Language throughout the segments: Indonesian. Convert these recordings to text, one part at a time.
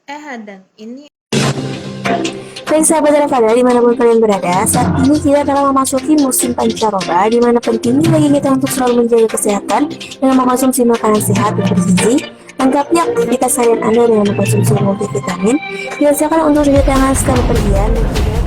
Hadang, ini Baik sahabat Rafada dimanapun kalian berada, saat ini kita telah memasuki musim pancaroba di mana pentingnya bagi kita untuk selalu menjaga kesehatan dengan mengkonsumsi makanan sehat dan bergizi, lengkapi aktivitas harian Anda dengan mengkonsumsi multivitamin, biasakan untuk cuci tangan setelah bepergian dan juga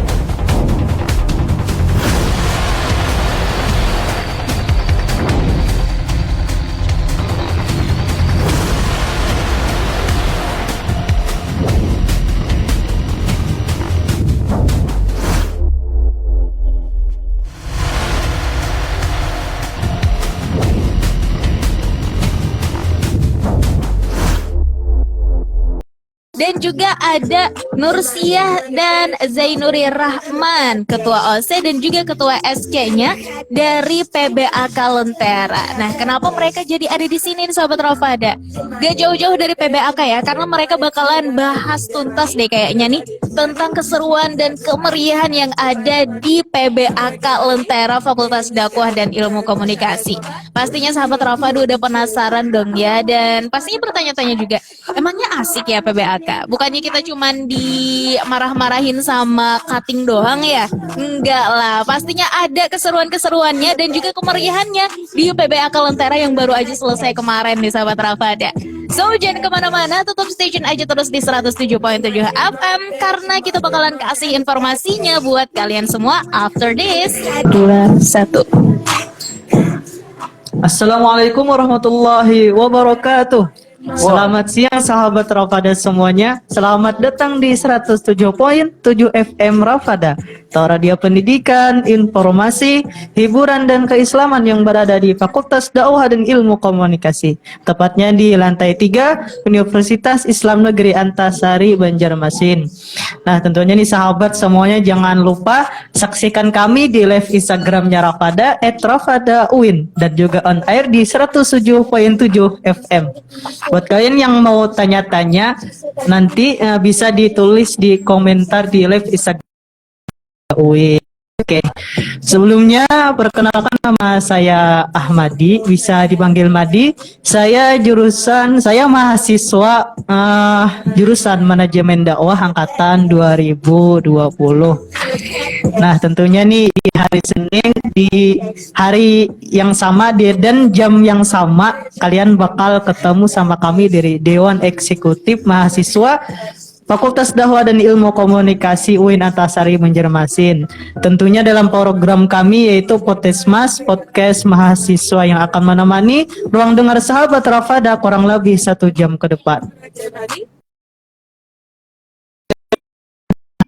dan juga ada Nursiah dan Zainuri Rahman, Ketua OC dan juga Ketua SK-nya dari PBAK Lentera. Nah, kenapa mereka jadi ada di sini, Sobat Rafada? Gak jauh-jauh dari PBAK ya, karena mereka bakalan bahas tuntas deh kayaknya nih tentang keseruan dan kemeriahan yang ada di PBAK Lentera Fakultas Dakwah dan Ilmu Komunikasi. Pastinya Sahabat Rafada udah penasaran dong ya, dan pastinya bertanya-tanya juga, emangnya asik ya PBAK? Bukannya kita cuman dimarah-marahin sama cutting doang ya? Enggak lah, pastinya ada keseruan-keseruannya dan juga kemeriahannya di PBAK Lentera yang baru aja selesai kemarin nih Sahabat Rafada. So, jangan kemana-mana, tetap stay tune aja terus di 107.7 FM karena kita bakalan kasih informasinya buat kalian semua after this. 2, 1. Assalamualaikum warahmatullahi wabarakatuh. Selamat siang sahabat Rafada semuanya. Selamat datang di 107.7 FM Rafada, radio pendidikan, informasi, hiburan dan keislaman yang berada di Fakultas Dakwah dan Ilmu Komunikasi. Tepatnya di lantai 3 Universitas Islam Negeri Antasari Banjarmasin. Nah, tentunya nih sahabat semuanya jangan lupa saksikan kami di live Instagramnya Rafada @rafadauin dan juga on air di 107.7 FM. Buat kalian yang mau tanya-tanya nanti bisa ditulis di komentar di live Instagram UIN. Oke, sebelumnya perkenalkan nama saya Ahmadi, bisa dipanggil Madi. Saya mahasiswa jurusan Manajemen Dakwah angkatan 2020. Nah, tentunya nih di hari Senin di hari yang sama dan jam yang sama kalian bakal ketemu sama kami dari Dewan Eksekutif Mahasiswa Fakultas Dakwah dan Ilmu Komunikasi UIN Antasari Banjarmasin. Tentunya dalam program kami yaitu Potesmas, podcast mahasiswa yang akan menemani ruang dengar sahabat Rafada kurang lebih 1 jam ke depan.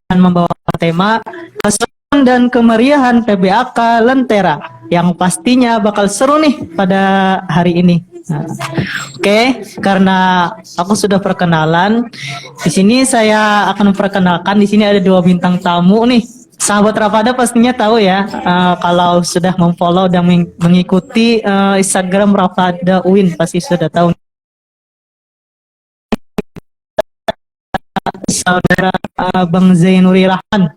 Dan membawa tema keseruan dan kemeriahan PBAK Lentera yang pastinya bakal seru nih pada hari ini. Nah, Oke, karena aku sudah perkenalan, di sini saya akan memperkenalkan. Di sini ada 2 bintang tamu nih. Sahabat Rafada pastinya tahu ya, kalau sudah memfollow dan mengikuti Instagram Rafada UIN pasti sudah tahu. Saudara Bang Zainuri Rahman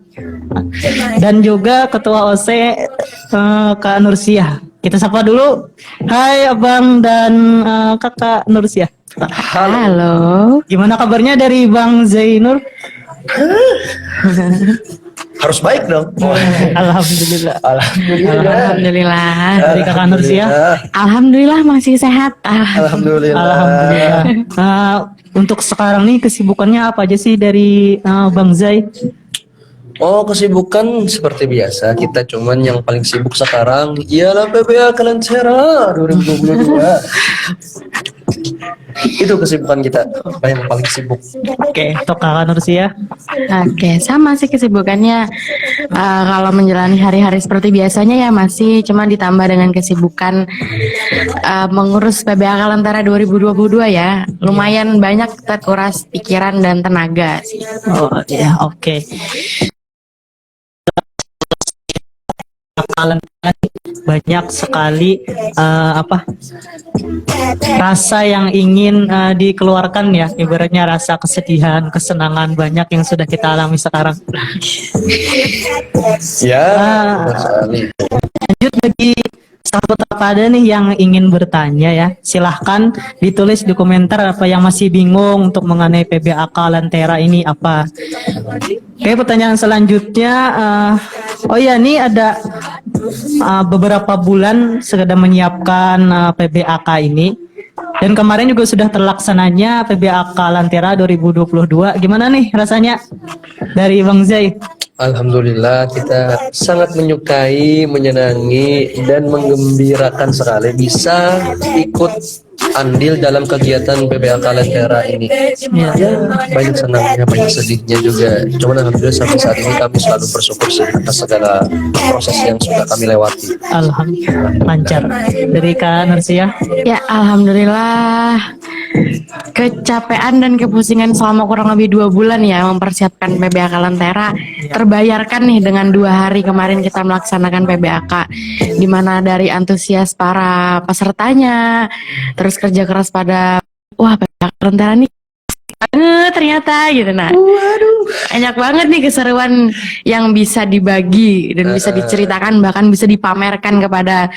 dan juga Ketua OC Kak Nursiah. Kita sapa dulu. Hai Abang dan Kakak Nursiah. Halo. Gimana kabarnya dari Bang Zainur? Harus baik dong. Alhamdulillah. Alhamdulillah. Dari Kakak Nursiah? Alhamdulillah masih sehat. Alhamdulillah. Untuk sekarang nih kesibukannya apa aja sih dari Bang Zai? Oh, kesibukan seperti biasa. Kita cuman yang paling sibuk sekarang ialah PBAK Lentera 2022. Itu kesibukan kita, yang paling sibuk. Oke, untuk Kakak Nursiah? Oke, sama sih kesibukannya. Kalau menjalani hari-hari seperti biasanya ya masih cuma ditambah dengan kesibukan mengurus PBAK Lentera 2022 ya. Lumayan banyak terkuras pikiran dan tenaga sih. Oh ya, oke. Banyak sekali rasa yang ingin dikeluarkan ya, ibaratnya rasa kesedihan, kesenangan banyak yang sudah kita alami sekarang. Ya, sekali. Lanjut bagi sahabat Rapada nih yang ingin bertanya ya, silahkan ditulis di komentar apa yang masih bingung untuk mengenai PBAK Lentera ini apa. Oke, pertanyaan selanjutnya, oh ya, ini ada beberapa bulan sedang menyiapkan PBAK ini. Dan kemarin juga sudah terlaksananya PBAK Lentera 2022. Gimana nih rasanya dari Bang Zai? Alhamdulillah kita sangat menyukai, menyenangi, dan menggembirakan sekali bisa ikut andil dalam kegiatan PBAK Lentera ini. Ya, banyak senangnya, banyak sedihnya juga. Cuman alhamdulillah sampai saat ini kami selalu bersyukur sih atas segala proses yang sudah kami lewati. Alhamdulillah lancar. Dari Kak Nursia? Ya, alhamdulillah. Kecapean dan kepusingan selama kurang lebih 2 bulan ya mempersiapkan PBAK Lentera terbayarkan nih dengan 2 hari kemarin kita melaksanakan PBAK, di mana dari antusias para pesertanya, terus kerja keras pada PBAK Lentera nih banget ternyata gitu. Nah, banyak banget nih keseruan yang bisa dibagi dan bisa diceritakan, bahkan bisa dipamerkan kepada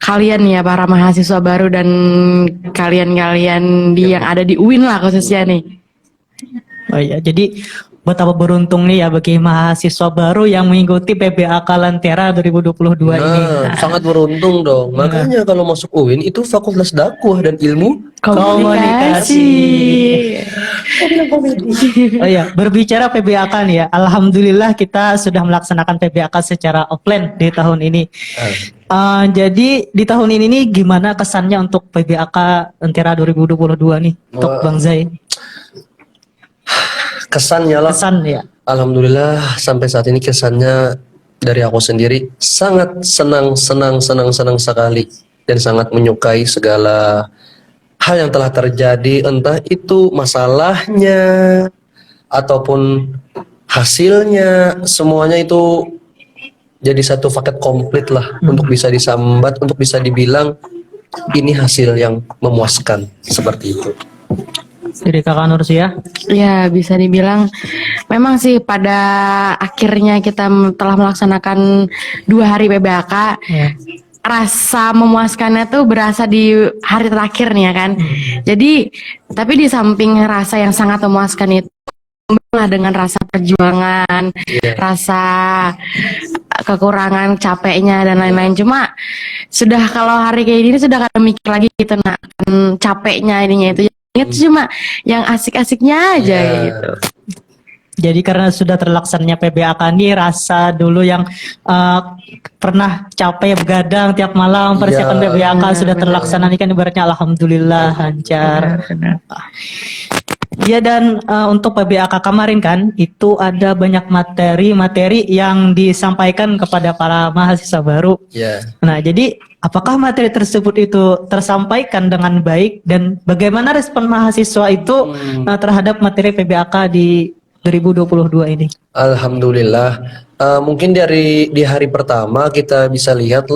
kalian ya para mahasiswa baru dan kalian-kalian yang ada di UIN lah khususnya nih. Oh iya, jadi betapa beruntung nih ya bagi mahasiswa baru yang mengikuti PBAK Lentera 2022 ini. Sangat beruntung dong. Makanya kalau masuk UIN itu Fakultas Dakwah dan Ilmu Komunikasi. Oh iya, berbicara PBAK nih ya, alhamdulillah kita sudah melaksanakan PBAK secara offline di tahun ini. Jadi di tahun ini nih gimana kesannya untuk PBAK Lentera 2022 nih untuk Bang Zai? Kesannya lah. Kesan ya. Alhamdulillah sampai saat ini kesannya dari aku sendiri sangat senang sekali dan sangat menyukai segala hal yang telah terjadi, entah itu masalahnya ataupun hasilnya, semuanya itu jadi satu paket komplit lah untuk bisa disambat, untuk bisa dibilang ini hasil yang memuaskan seperti itu. Dari Kakak Nursia? Ya, bisa dibilang memang sih pada akhirnya kita telah melaksanakan 2 hari PBAK. Ya. Rasa memuaskannya tuh berasa di hari terakhir nih ya kan. Jadi, tapi di samping rasa yang sangat memuaskan itu lah dengan rasa perjuangan, rasa kekurangan, capeknya dan lain-lain. Cuma sudah kalau hari kayak gini sudah kada mikir lagi gitu, nah capeknya ininya itu cuma yang asik-asiknya aja gitu. Jadi karena sudah terlaksananya PBAK ini, rasa dulu yang pernah capek begadang tiap malam persiapan PBAK sudah terlaksana ini kan ibaratnya alhamdulillah lancar. Ya, dan untuk PBAK kemarin kan itu ada banyak materi yang disampaikan kepada para mahasiswa baru. Nah, jadi apakah materi tersebut itu tersampaikan dengan baik dan bagaimana respon mahasiswa itu terhadap materi PBAK di 2022 ini? Alhamdulillah, mungkin di hari pertama kita bisa lihat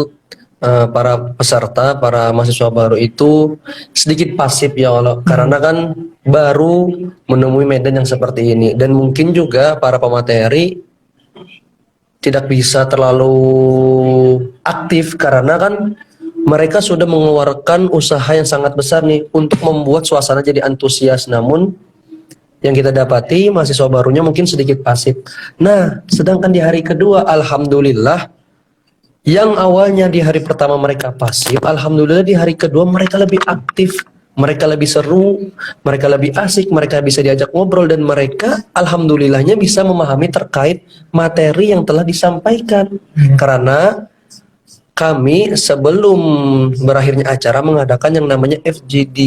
para peserta, para mahasiswa baru itu sedikit pasif ya Allah, karena kan baru menemui medan yang seperti ini, dan mungkin juga para pemateri tidak bisa terlalu aktif karena kan mereka sudah mengeluarkan usaha yang sangat besar nih untuk membuat suasana jadi antusias. Namun yang kita dapati mahasiswa barunya mungkin sedikit pasif. Nah, sedangkan di hari kedua alhamdulillah, yang awalnya di hari pertama mereka pasif, alhamdulillah di hari kedua mereka lebih aktif, mereka lebih seru, mereka lebih asik, mereka bisa diajak ngobrol, dan mereka alhamdulillahnya bisa memahami terkait materi yang telah disampaikan. Karena kami sebelum berakhirnya acara mengadakan yang namanya FGD.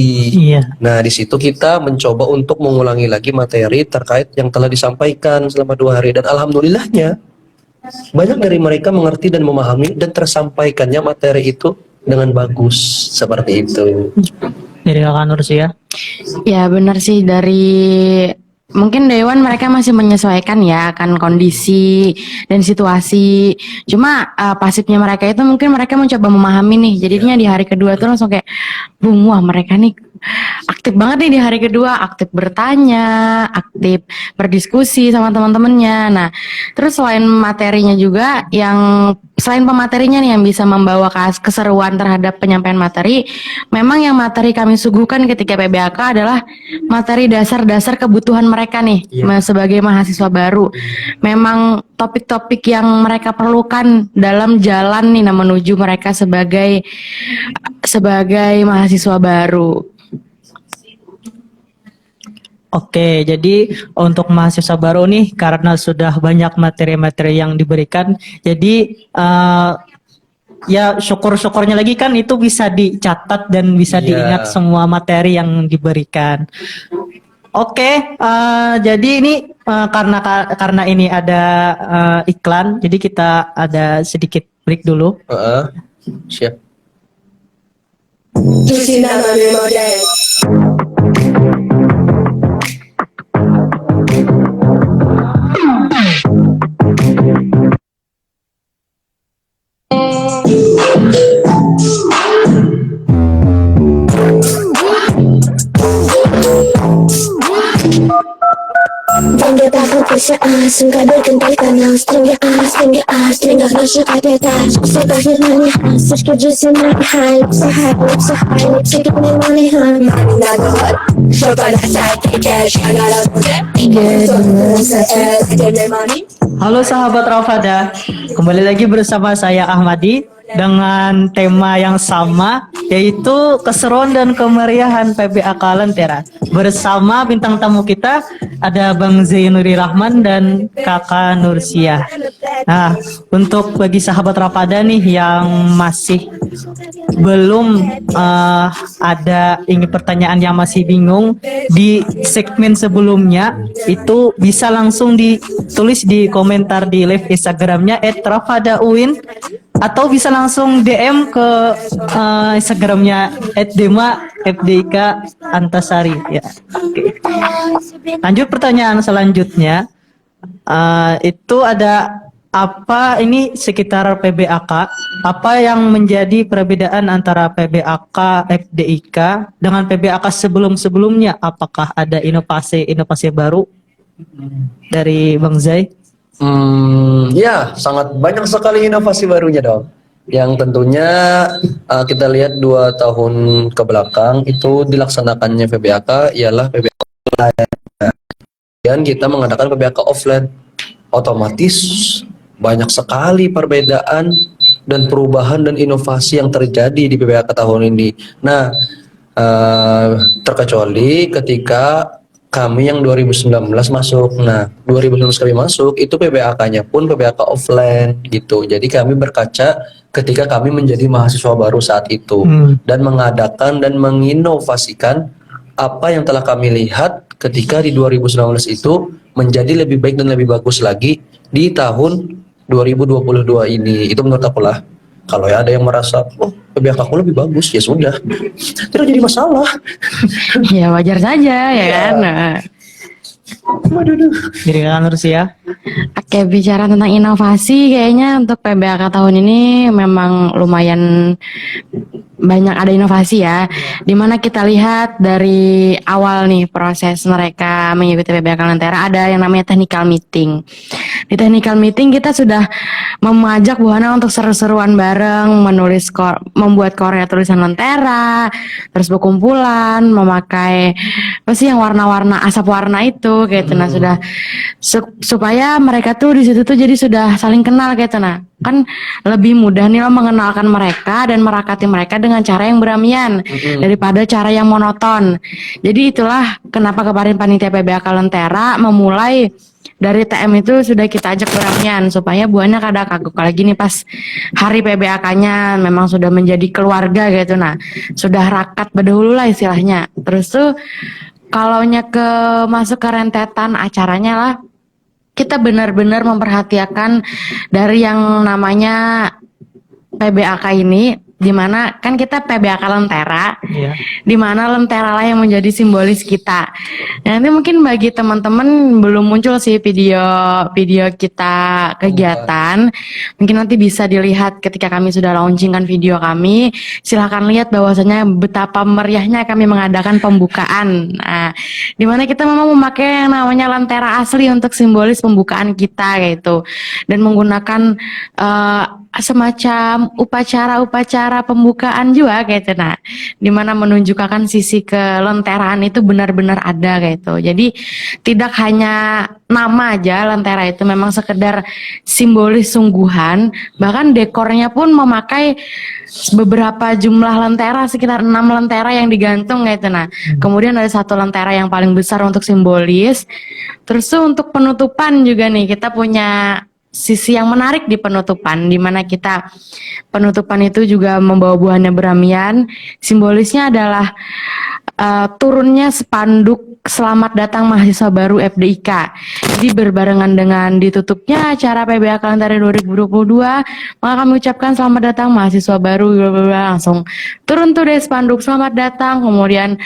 Nah, di situ kita mencoba untuk mengulangi lagi materi terkait yang telah disampaikan selama 2 hari, dan alhamdulillahnya banyak dari mereka mengerti dan memahami dan tersampaikannya materi itu dengan bagus seperti itu. Dari Kakak Nursia? Ya benar sih, dari mungkin Dewan mereka masih menyesuaikan ya kan kondisi dan situasi. Cuma pasifnya mereka itu mungkin mereka mencoba memahami nih. Jadinya di hari kedua tuh langsung kayak wah mereka nih aktif banget nih di hari kedua, aktif bertanya, aktif berdiskusi sama teman-temannya. Nah, terus selain materinya juga yang selain pematerinya nih yang bisa membawa keseruan terhadap penyampaian materi, memang yang materi kami suguhkan ketika PBAK adalah materi dasar-dasar kebutuhan mereka nih sebagai mahasiswa baru. Memang topik-topik yang mereka perlukan dalam jalan nih menuju mereka sebagai mahasiswa baru. Oke, jadi untuk mahasiswa baru nih karena sudah banyak materi-materi yang diberikan, jadi ya syukur-syukurnya lagi kan itu bisa dicatat dan bisa diingat semua materi yang diberikan. Oke, jadi ini karena ini ada iklan, jadi kita ada sedikit break dulu. Siap. Bangga takut perasaan sengkada kental tanah stringga rasa ada tas suka firmanya setuju sama hype sehari sedikit memulai nagot pada saat cash agak Halo sahabat Rafada, kembali lagi bersama saya Ahmadi dengan tema yang sama, yaitu keseruan dan kemeriahan PBAK Lentera. Bersama bintang tamu kita ada Bang Zainuri Rahman dan Kakak Nursiah. Nah, untuk bagi sahabat Rafada nih yang masih belum ada ini pertanyaan yang masih bingung, di segmen sebelumnya itu bisa langsung ditulis di komentar di live Instagramnya @rafadauin atau bisa langsung DM ke Instagramnya @dema_fdik Antasari ya. Oke. Lanjut pertanyaan selanjutnya, itu ada apa ini sekitar PBAK, apa yang menjadi perbedaan antara PBAK FDIK dengan PBAK sebelum-sebelumnya? Apakah ada inovasi baru dari Bang Zai? Ya, sangat banyak sekali inovasi barunya dong. Yang tentunya kita lihat 2 tahun ke belakang itu dilaksanakannya PBAK ialah PBAK online. Dan kita mengadakan PBAK offline. Otomatis banyak sekali perbedaan dan perubahan dan inovasi yang terjadi di PBAK tahun ini. Nah, terkecuali ketika kami yang 2019 masuk. Nah, 2019 kami masuk, itu PBAK-nya pun PBAK offline gitu. Jadi kami berkaca ketika kami menjadi mahasiswa baru saat itu dan mengadakan dan menginovasikan apa yang telah kami lihat ketika di 2019 itu menjadi lebih baik dan lebih bagus lagi di tahun 2022 ini. Itu menurut aku lah. Kalau ya ada yang merasa, oh PBAK aku lebih bagus, ya sudah, tidak jadi masalah. Ya wajar saja ya kan. Jadi Kakak Nursiah. Oke, bicara tentang inovasi, kayaknya untuk PBAK tahun ini memang lumayan banyak ada inovasi ya, dimana kita lihat dari awal nih proses mereka mengikuti PBAK Lentera ada yang namanya technical meeting. Di technical meeting kita sudah mengajak buana untuk seru-seruan bareng, membuat Korea tulisan Lentera, terus berkumpulan, memakai apa sih yang warna-warna asap warna itu gitu. Nah, sudah supaya mereka tuh di situ tuh jadi sudah saling kenal gitu. Nah, kan lebih mudah nih lo mengenalkan mereka dan merakati mereka dengan cara yang beramian daripada cara yang monoton. Jadi itulah kenapa kemarin panitia PBAK Lentera memulai dari TM itu sudah kita ajak beramian supaya buahnya kada kagok lagi nih pas hari PBAK-nya memang sudah menjadi keluarga gitu. Nah, sudah rakat berdahulu lah istilahnya. Terus tuh kalaunya masuk ke rentetan acaranya lah, kita benar-benar memperhatikan dari yang namanya PBAK ini dimana kan kita PBAK Lentera, Iya. dimana Lentera lah yang menjadi simbolis kita. Nah, nanti mungkin bagi teman-teman belum muncul sih video kita kegiatan, mungkin nanti bisa dilihat ketika kami sudah launchingkan video kami. Silahkan lihat bahwasanya betapa meriahnya kami mengadakan pembukaan. Nah, dimana kita memang memakai yang namanya Lentera asli untuk simbolis pembukaan kita gitu, dan menggunakan semacam upacara pembukaan juga kayak gitu. Nah, dimana menunjukkan sisi kelenteraan itu benar-benar ada kayak gitu. Jadi tidak hanya nama aja Lentera itu memang sekedar simbolis sungguhan, bahkan dekornya pun memakai beberapa jumlah lentera, sekitar 6 lentera yang digantung kayak gitu. Nah, kemudian ada satu lentera yang paling besar untuk simbolis. Terus tuh untuk penutupan juga nih kita punya sisi yang menarik di penutupan, di mana kita penutupan itu juga membawa buahnya beramian. Simbolisnya adalah turunnya spanduk selamat datang mahasiswa baru FDIK. Jadi berbarengan dengan ditutupnya acara PBA Kalender 2022, maka kami ucapkan selamat datang mahasiswa baru, langsung turun tuh deh spanduk selamat datang, kemudian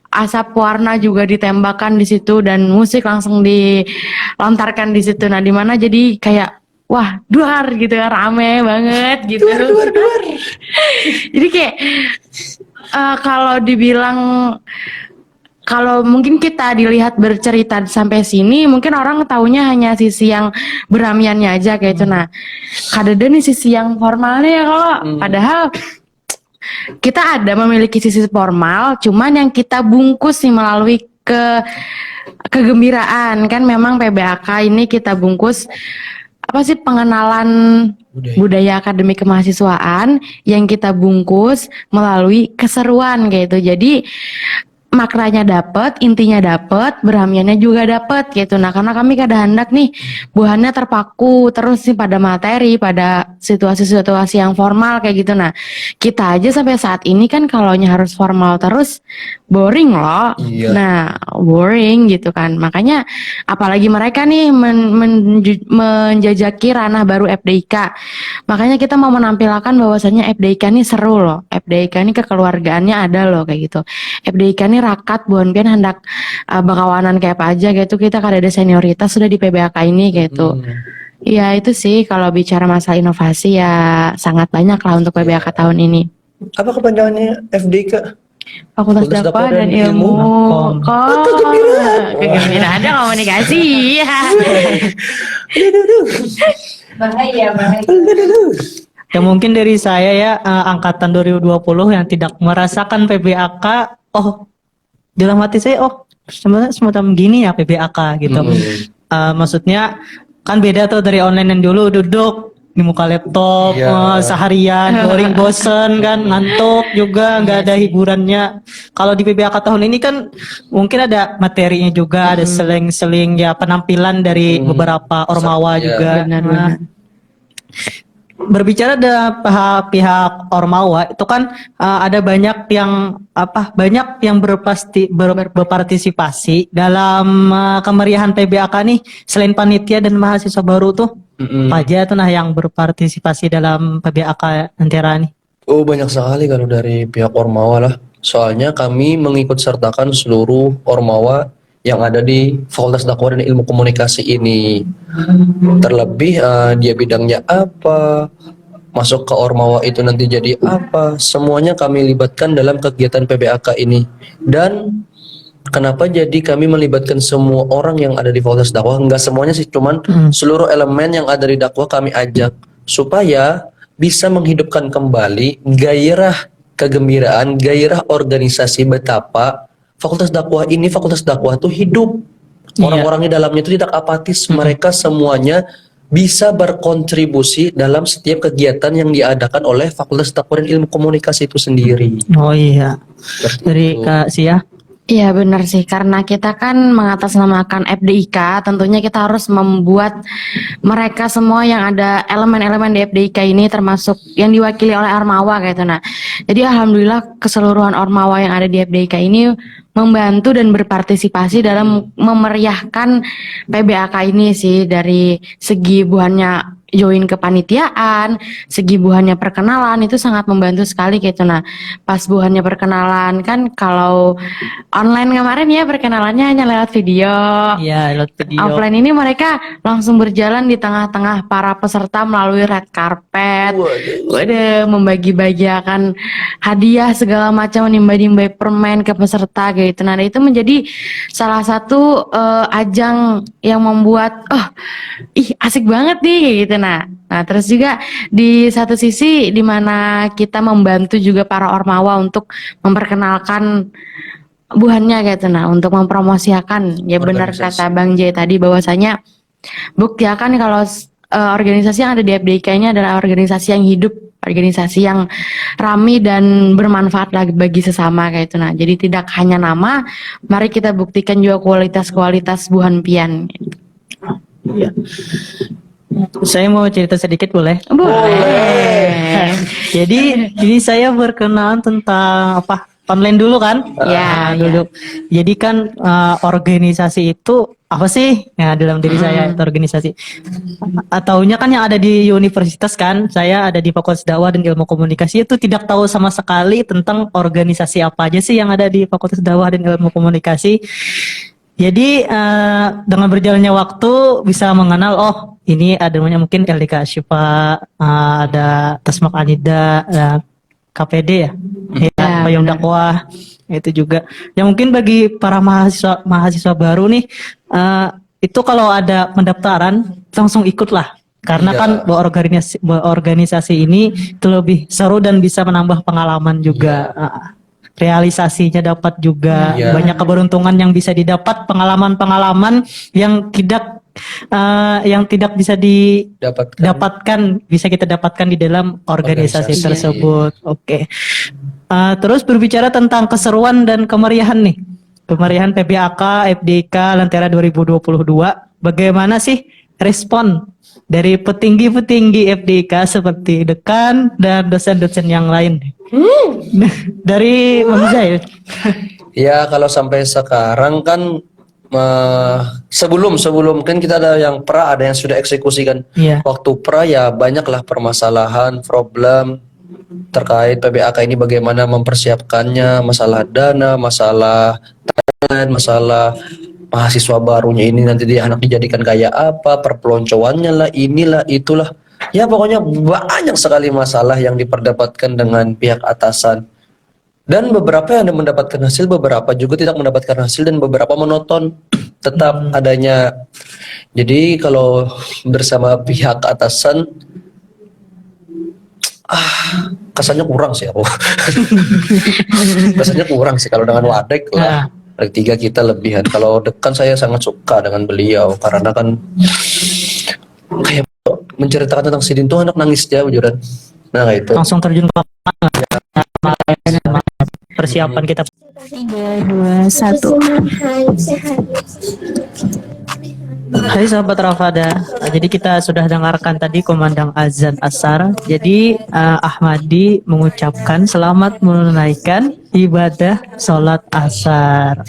asap warna juga ditembakkan di situ dan musik langsung dilontarkan di situ. Nah, di mana jadi kayak wah, duar gitu ya, rame banget gitu. Duar. Jadi kayak kalau dibilang, kalau mungkin kita dilihat bercerita sampai sini, mungkin orang taunya hanya sisi yang beramiannya aja kayak itu. Nah, kadada nih sisi yang formalnya ya, kalau padahal kita ada memiliki sisi formal, cuman yang kita bungkus nih melalui kegembiraan. Kan memang PBAK ini kita bungkus apa sih, pengenalan budaya akademik kemahasiswaan yang kita bungkus melalui keseruan gitu. Jadi maknanya dapat, intinya dapat, beramiannya juga dapat gitu. Nah, karena kami kadang hendak nih buahannya terpaku terus sih pada materi, pada situasi-situasi yang formal kayak gitu. Nah, kita aja sampai saat ini kan kalaunya harus formal terus boring loh. Iya. Nah, boring gitu kan. Makanya apalagi mereka nih menjajaki ranah baru FDIK. Makanya kita mau menampilkan bahwasannya FDIK ini seru loh. FDIK ini kekeluargaannya ada loh kayak gitu. FDIK ini rakat buan pian hendak bakawanan kayak apa aja gitu. Kita kan ada senioritas sudah di PBAK ini gitu. Ya itu sih kalau bicara masalah inovasi ya sangat banyak lah untuk PBAK tahun ini. Apa kepanjangannya FDIK? Fakultas Dakwah dan Ilmu Kegembiraan dan Komunikasi. Bahaya. Ya mungkin dari saya ya, angkatan 2020 yang tidak merasakan PBAK, oh dalam hati saya, oh sebenarnya semacam gini ya PBAK gitu. Maksudnya kan beda tuh dari online yang dulu duduk di muka laptop seharian, boring, bosen kan, ngantuk juga, nggak ada hiburannya. Kalau di PBAK tahun ini kan mungkin ada materinya juga, ada seling-seling ya, penampilan dari beberapa ormawa juga. Benar. Berbicara ada pihak ormawa itu kan ada banyak yang berpartisipasi dalam kemeriahan PBAK nih. Selain panitia dan mahasiswa baru tuh apa aja tuh yang berpartisipasi dalam PBAK Lentera nih? Oh, banyak sekali kalau dari pihak ormawa lah. Soalnya kami mengikut sertakan seluruh ormawa yang ada di Fakultas Dakwah dan Ilmu Komunikasi ini. Terlebih dia bidangnya apa, masuk ke ormawa itu nanti jadi apa, semuanya kami libatkan dalam kegiatan PBAK ini. Dan kenapa jadi kami melibatkan semua orang yang ada di Fakultas Dakwah? Enggak semuanya sih, cuman seluruh elemen yang ada di dakwah kami ajak supaya bisa menghidupkan kembali gairah kegembiraan, gairah organisasi, betapa Fakultas Dakwah ini, Fakultas Dakwah itu hidup. Orang-orang di dalamnya itu tidak apatis. Mereka semuanya bisa berkontribusi dalam setiap kegiatan yang diadakan oleh Fakultas Dakwah dan Ilmu Komunikasi itu sendiri. Oh iya. Dari Kak Sia. Iya benar sih, karena kita kan mengatasnamakan FDIK, tentunya kita harus membuat mereka semua yang ada elemen-elemen di FDIK ini termasuk yang diwakili oleh Ormawa gitu. Nah, jadi alhamdulillah keseluruhan Ormawa yang ada di FDIK ini membantu dan berpartisipasi dalam memeriahkan PBAK ini sih, dari segi buahnya join kepanitiaan, segi buhannya perkenalan itu sangat membantu sekali gitu. Nah, pas buhannya perkenalan kan kalau online kemarin ya perkenalannya hanya lewat video. Iya, lewat video. Offline ini mereka langsung berjalan di tengah-tengah para peserta melalui red carpet. Waduh, membagi-bagiakan hadiah segala macam, nimba-nimbai permen ke peserta gitu. Nah, itu menjadi salah satu ajang yang membuat asik banget nih kayak gitu. Nah, terus juga di satu sisi di mana kita membantu juga para ormawa untuk memperkenalkan buhannya gitu. Nah, untuk mempromosikan ya benar Organisasi. kata Bang J tadi bahwasanya buktikan kalau organisasi yang ada di FDIK ini adalah organisasi yang hidup, organisasi yang ramai dan bermanfaat lagi bagi sesama kayak itu. Nah, jadi tidak hanya nama, mari kita buktikan juga kualitas-kualitas buhan pian. Iya. Saya mau cerita sedikit boleh? Boleh. Jadi ini saya berkenalan tentang online dulu kan? Ya, dulu. Jadi kan organisasi itu apa sih? Ya, dalam diri saya itu organisasi. Taunya kan yang ada di universitas kan? Saya ada di Fakultas Dakwah dan Ilmu Komunikasi, itu tidak tahu sama sekali tentang organisasi apa aja sih yang ada di Fakultas Dakwah dan Ilmu Komunikasi. Jadi dengan berjalannya waktu bisa mengenal, oh ini ada namanya mungkin LDK Syifa, ada Tasmak Anida, KPD ya, Payung Dakwah itu juga. Yang mungkin bagi para mahasiswa baru nih, itu kalau ada pendaftaran langsung ikutlah. Karena kan organisasi ini itu lebih seru dan bisa menambah pengalaman juga. Realisasinya dapat juga, banyak keberuntungan yang bisa didapat, pengalaman-pengalaman yang tidak bisa didapatkan, bisa kita dapatkan di dalam organisasi tersebut. Oke. Terus berbicara tentang keseruan dan kemeriahan nih, kemeriahan PBAK FDIK Lentera 2022, bagaimana sih respon dari petinggi-petinggi FDIK seperti dekan dan dosen-dosen yang lain? Dari Bang Zail. Ya, kalau sampai sekarang kan sebelum kan kita ada yang pra, ada yang sudah eksekusi kan. Iya. Waktu pra ya banyaklah permasalahan, problem terkait PBAK ini, bagaimana mempersiapkannya, masalah dana, masalah talent, masalah mahasiswa barunya ini nanti dia anak dijadikan kayak apa, perpeloncoannya lah, inilah, itulah. Ya pokoknya banyak sekali masalah yang diperdebatkan dengan pihak atasan. Dan beberapa yang mendapatkan hasil, beberapa juga tidak mendapatkan hasil, dan beberapa menonton tetap adanya. Jadi kalau bersama pihak atasan, kesannya kurang sih aku. Kesannya kurang sih kalau dengan Wadek lah. Tiga kita lebihan. Kalau dekan saya sangat suka dengan beliau karena kan kayak menceritakan tentang Sidin tuh anak nangis dia bujuran. Nah kayak itu. Langsung terjun ke persiapan kita. 3, 2, 1. Hai sahabat Rafada, jadi kita sudah dengarkan tadi komandang azan asar. Jadi Ahmadi mengucapkan selamat menunaikan ibadah sholat asar.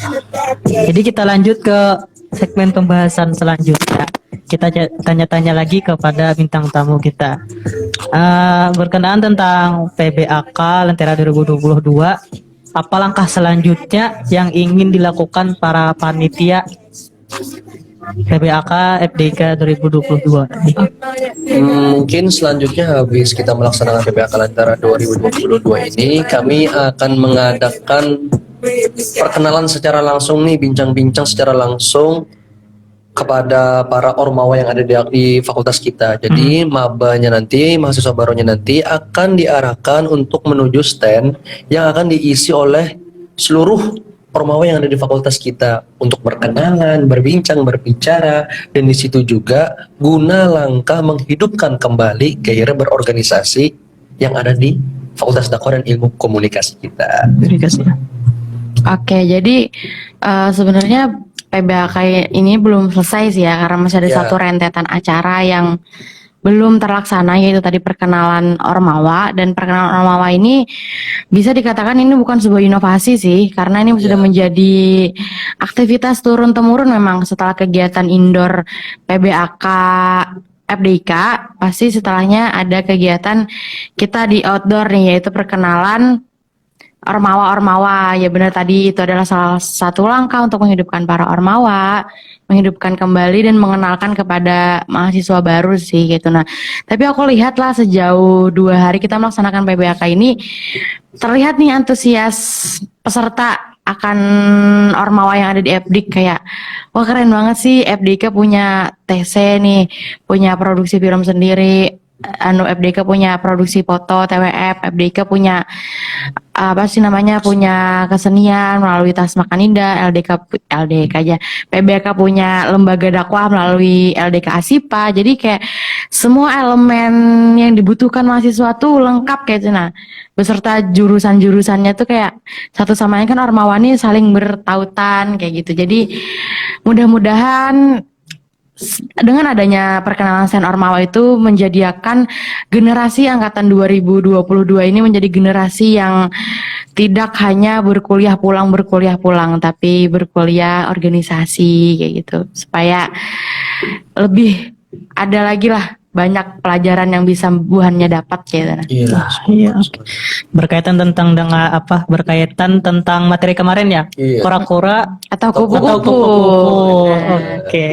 Jadi kita lanjut ke segmen pembahasan selanjutnya. Kita tanya-tanya lagi kepada bintang tamu kita. Berkenaan tentang PBAK Lentera 2022, apa langkah selanjutnya yang ingin dilakukan para panitia PBAK FDIK 2022? Mungkin selanjutnya habis kita melaksanakan PBAK Lentera 2022 ini, kami akan mengadakan perkenalan secara langsung nih, bincang-bincang secara langsung kepada para ormawa yang ada di fakultas kita. Jadi mabanya nanti, mahasiswa barunya nanti akan diarahkan untuk menuju stand yang akan diisi oleh seluruh ormawa yang ada di fakultas kita untuk berkenalan, berbincang, berbicara, dan di situ juga guna langkah menghidupkan kembali gairah berorganisasi yang ada di Fakultas Dakwah dan Ilmu Komunikasi kita. Oke, jadi sebenarnya PBAK ini belum selesai sih ya, karena masih ada satu rentetan acara yang belum terlaksana, yaitu tadi perkenalan ormawa. Dan perkenalan ormawa ini bisa dikatakan ini bukan sebuah inovasi sih, karena ini sudah menjadi aktivitas turun-temurun memang setelah kegiatan indoor PBAK FDIK, pasti setelahnya ada kegiatan kita di outdoor nih, yaitu perkenalan Ormawa-Ormawa. Ya benar, tadi itu adalah salah satu langkah untuk menghidupkan para Ormawa, menghidupkan kembali dan mengenalkan kepada mahasiswa baru sih gitu. Nah, tapi aku lihatlah sejauh 2 hari kita melaksanakan PBAK ini, terlihat nih antusias peserta akan Ormawa yang ada di FDIK, kayak wah keren banget sih, FDIK punya TC nih, punya produksi film sendiri, FDIK punya produksi foto TWF, FDIK punya apa sih namanya, punya kesenian melalui Tas Makan Indah, LDK aja, PBK punya lembaga dakwah melalui LDK Asipa. Jadi kayak semua elemen yang dibutuhkan mahasiswa tuh lengkap kayak gitu. Nah, beserta jurusan-jurusannya tuh kayak satu sama lain, kan Ormawa ini saling bertautan kayak gitu. Jadi mudah-mudahan dengan adanya perkenalan Sen Ormawa itu menjadikan generasi angkatan 2022 ini menjadi generasi yang tidak hanya berkuliah pulang, tapi berkuliah organisasi kayak gitu, supaya lebih ada lagi lah banyak pelajaran yang bisa buhannya dapat gitu. Iya. Iya. Berkaitan tentang dengan apa? Berkaitan tentang materi kemarin ya? Iya. Kura-kura Atau atau kupu-kupu. kupu-kupu. Nah. Oke.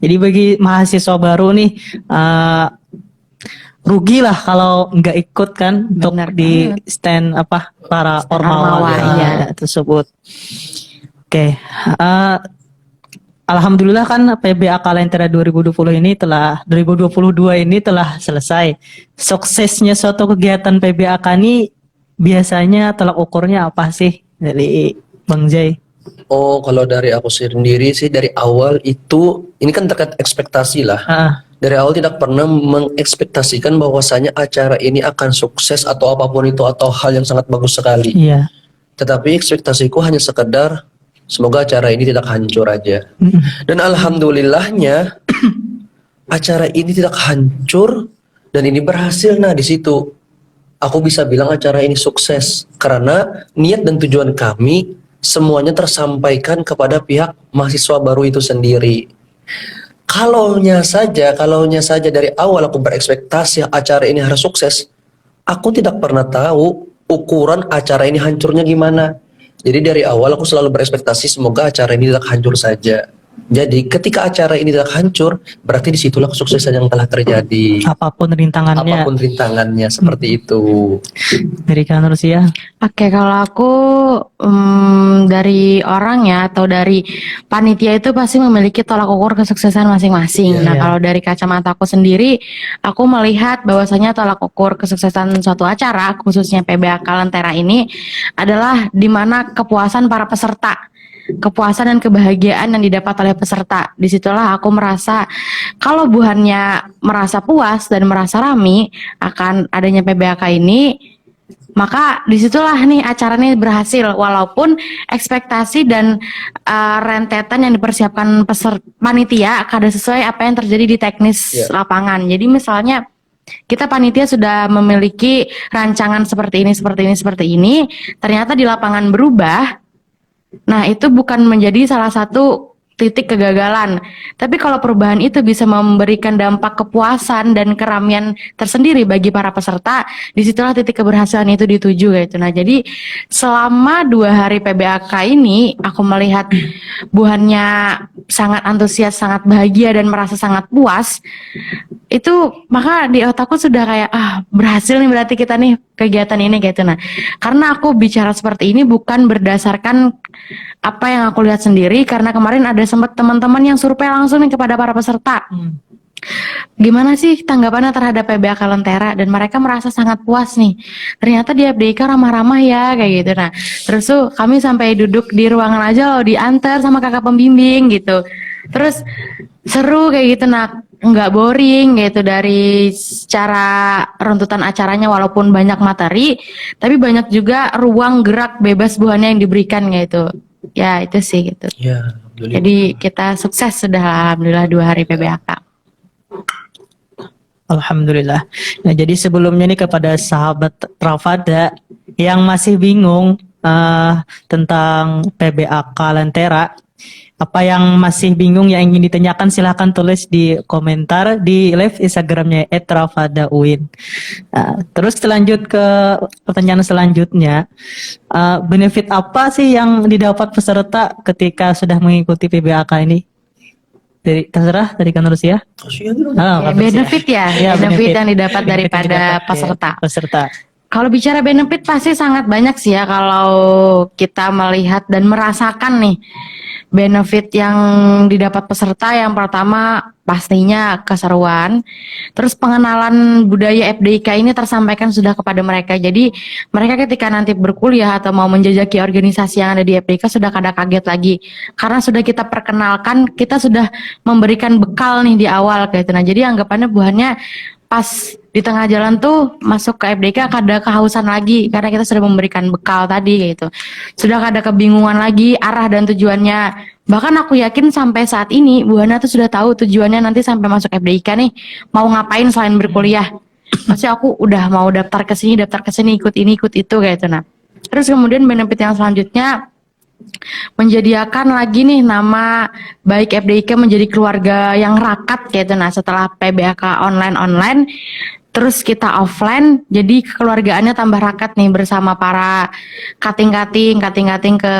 Jadi bagi mahasiswa baru nih, rugi lah kalau nggak ikut kan untuk Benar di banget. stand apa para Stand Ormawa Ormawa, ya, iya. tersebut. Oke. Alhamdulillah kan PBA Kalentera 2022 ini telah selesai. Suksesnya suatu kegiatan PBAK ini biasanya tolak ukurnya apa sih dari Bang Jai? Oh, kalau dari aku sendiri sih dari awal itu ini kan terkait ekspektasi lah. Ah, Dari awal tidak pernah mengekspektasikan bahwasanya acara ini akan sukses atau apapun itu atau hal yang sangat bagus sekali. iya. Tetapi ekspektasiku hanya sekedar semoga acara ini tidak hancur aja. Dan alhamdulillahnya acara ini tidak hancur dan ini berhasil. Nah, di situ aku bisa bilang acara ini sukses karena niat dan tujuan kami semuanya tersampaikan kepada pihak mahasiswa baru itu sendiri. Kalaunya saja dari awal aku berekspektasi acara ini harus sukses, aku tidak pernah tahu ukuran acara ini hancurnya gimana. Jadi dari awal aku selalu berekspektasi semoga acara ini tidak hancur saja. Jadi ketika acara ini tidak hancur, berarti disitulah kesuksesan yang telah terjadi. Apapun rintangannya. Apapun rintangannya seperti itu. Dari Kak Nursia. Oke, kalau aku dari orang ya atau dari panitia itu pasti memiliki tolak ukur kesuksesan masing-masing. Iya. Nah, kalau dari kacamata aku sendiri, aku melihat bahwasanya tolak ukur kesuksesan suatu acara, khususnya PBA Kalentera ini adalah di mana kepuasan para peserta, kepuasan dan kebahagiaan yang didapat oleh peserta. Disitulah aku merasa kalau buhannya merasa puas dan merasa rami akan adanya PBAK ini, maka disitulah nih acara ini berhasil, walaupun ekspektasi dan rentetan yang dipersiapkan panitia kada sesuai apa yang terjadi di teknis Yeah. lapangan. Jadi misalnya kita panitia sudah memiliki rancangan seperti ini, ternyata di lapangan berubah. Nah, itu bukan menjadi salah satu titik kegagalan. Tapi kalau perubahan itu bisa memberikan dampak kepuasan dan keramian tersendiri bagi para peserta, disitulah titik keberhasilan itu dituju gitu. Nah, jadi selama 2 hari PBAK ini, aku melihat buhannya sangat antusias, sangat bahagia dan merasa sangat puas. Itu maka di otakku sudah kayak berhasil nih berarti kita nih kegiatan ini gitu. Nah, karena aku bicara seperti ini bukan berdasarkan apa yang aku lihat sendiri, karena kemarin ada sempat teman-teman yang survei langsung nih kepada para peserta. Gimana sih tanggapannya terhadap PBA Kalentera, dan mereka merasa sangat puas nih. Ternyata di FDIK ramah-ramah ya kayak gitu. Nah, terus tuh kami sampai duduk di ruangan aja loh, diantar sama kakak pembimbing gitu. Terus seru kayak gitu, nah nggak boring gitu dari secara runtutan acaranya, walaupun banyak materi, tapi banyak juga ruang gerak bebas buahnya yang diberikan gitu. Ya itu sih gitu. Ya, alhamdulillah. Jadi kita sukses sudah alhamdulillah 2 hari PBAK. Alhamdulillah. Nah, jadi sebelumnya nih kepada sahabat Rafada yang masih bingung tentang PBA Kalentera, Apa yang masih bingung yang ingin ditanyakan silahkan tulis di komentar di live Instagramnya @rafadauin. Terus lanjut ke pertanyaan selanjutnya. Benefit apa sih yang didapat peserta ketika sudah mengikuti PBAK ini? Terserah dari Kak Nursiah. Benefit ya, Ya, benefit yang didapat Benefit yang daripada didapat, peserta. Peserta. Kalau bicara benefit pasti sangat banyak sih ya kalau kita melihat dan merasakan nih benefit yang didapat peserta. Yang pertama pastinya keseruan, terus pengenalan budaya FDIK ini tersampaikan sudah kepada mereka. Jadi mereka ketika nanti berkuliah atau mau menjajaki organisasi yang ada di FDIK sudah kada kaget lagi karena sudah kita perkenalkan, kita sudah memberikan bekal nih di awal kayak itu. Nah jadi anggapannya buahnya pas di tengah jalan tuh masuk ke FDK kada kehausan lagi karena kita sudah memberikan bekal tadi gitu. Sudah kada kebingungan lagi arah dan tujuannya. Bahkan aku yakin sampai saat ini Bu Hana tuh sudah tahu tujuannya nanti sampai masuk FDIK nih mau ngapain selain berkuliah. Maksudnya aku udah mau daftar ke sini, ikut ini, ikut itu kayak itu. Nah, terus kemudian benefit yang selanjutnya menjadikan lagi nih nama baik FDIK menjadi keluarga yang rakat kayak itu. Nah setelah PBAK online terus kita offline jadi kekeluargaannya tambah rakat nih bersama para kating-kating ke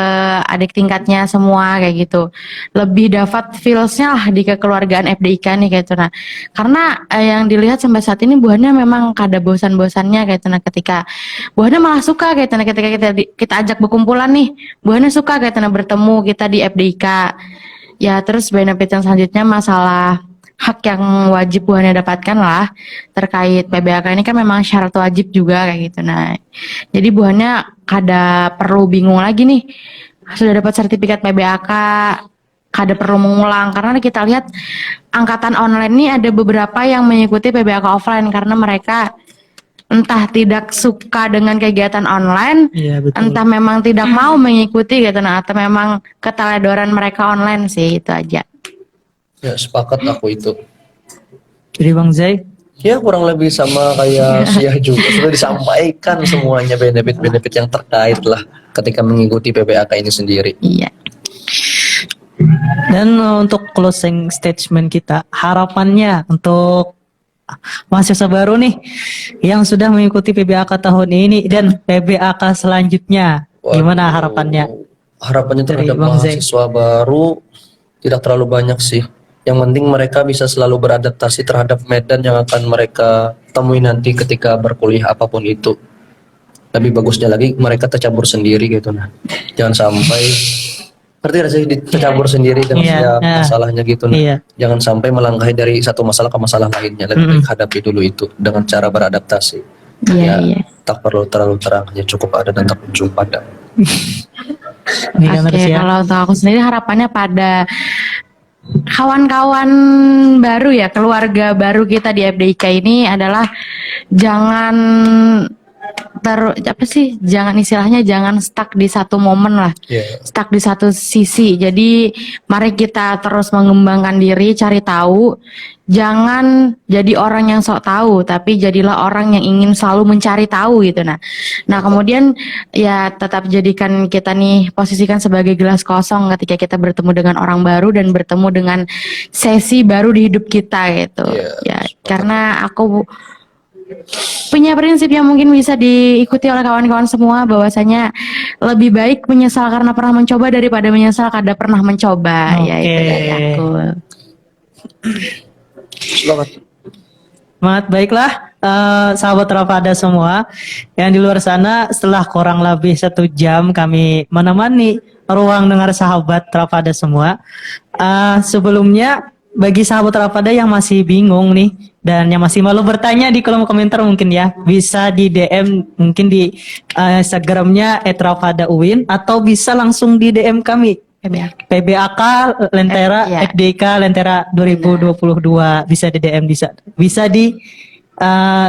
adik tingkatnya semua kayak gitu. Lebih dapat feelsnya lah di kekeluargaan FDIK nih kayak itu. Nah karena yang dilihat sampai saat ini Bu Hana memang kada bosan-bosannya kayak itu. Nah ketika Bu Hana malah suka kayak itu. Nah ketika kita ajak berkumpulan nih Bu Hana suka kayak itu. Nah bertemu kita di FDIK ya. Terus benefit yang selanjutnya masalah hak yang wajib Bu Hana dapatkan lah terkait PBAK ini kan memang syarat wajib juga kayak gitu. Nah jadi Bu Hana kada perlu bingung lagi nih sudah dapat sertifikat PBAK kada perlu mengulang karena kita lihat angkatan online ini ada beberapa yang mengikuti PBAK offline karena mereka entah tidak suka dengan kegiatan online, Iya, betul. entah memang tidak mau mengikuti gitu. Nah atau memang keteledoran mereka online sih, itu aja. Ya sepakat aku itu. Jadi Bang Zai, Ya kurang lebih sama kayak Siah juga sudah disampaikan semuanya benefit-benefit yang terkait lah ketika mengikuti PBAK ini sendiri. Iya. dan untuk closing statement kita, harapannya untuk mahasiswa baru nih yang sudah mengikuti PBAK tahun ini dan PBAK selanjutnya, gimana harapannya? Harapannya Dari terhadap Bang Zai. mahasiswa baru tidak terlalu banyak sih. Yang penting mereka bisa selalu beradaptasi terhadap medan yang akan mereka temui nanti ketika berkuliah apapun itu. Lebih bagusnya lagi mereka tercampur sendiri gitu nah. Jangan sampai ngerti gak sih tercampur sendiri dengan Iya, setiap iya. masalahnya gitu nah. Iya. Jangan sampai melangkahi dari satu masalah ke masalah lainnya. Lebih baik hadapi dulu itu dengan cara beradaptasi. Iya, iya. Tak perlu terlalu terang, hanya cukup ada dan tak kunjung pada. Ini kan Oke, harus ya. kalau untuk aku sendiri harapannya pada kawan-kawan baru ya, keluarga baru kita di FDIK ini adalah jangan jangan istilahnya jangan stuck di satu momen lah. Iya. Stuck di satu sisi. Jadi mari kita terus mengembangkan diri, cari tahu. Jangan jadi orang yang sok tahu, tapi jadilah orang yang ingin selalu mencari tahu gitu. Nah kemudian ya tetap jadikan kita nih posisikan sebagai gelas kosong ketika kita bertemu dengan orang baru dan bertemu dengan sesi baru di hidup kita gitu. Iya, Ya karena aku punya prinsip yang mungkin bisa diikuti oleh kawan-kawan semua bahwasanya lebih baik menyesal karena pernah mencoba daripada menyesal karena pernah mencoba. Ya itu dari aku. Selamat. Semangat, baiklah sahabat Rafada semua yang di luar sana, setelah kurang lebih 1 jam kami menemani ruang dengar sahabat Rafada semua. Sebelumnya bagi sahabat Rafada yang masih bingung nih dan yang masih malu bertanya di kolom komentar mungkin ya bisa di DM mungkin di Instagramnya @rafadauin atau bisa langsung di DM kami PBAK Lentera Ya. FDIK Lentera 2022 bisa di DM bisa di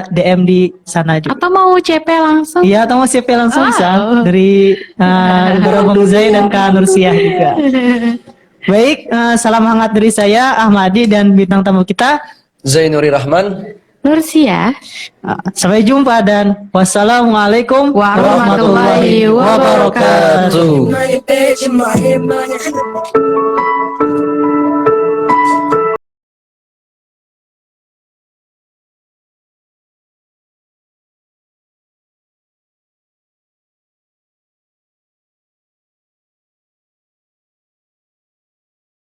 DM di sana juga. Atau mau CP langsung? Iya, atau mau CP langsung bisa Oh. dari Bang Zai dan Kak Nursiah juga. Baik, salam hangat dari saya Ahmadi dan bintang tamu kita Zainuri Rahman. Nursia. Sampai jumpa dan wassalamualaikum Warahmatullahi warahmatullahi wabarakatuh. Tuh.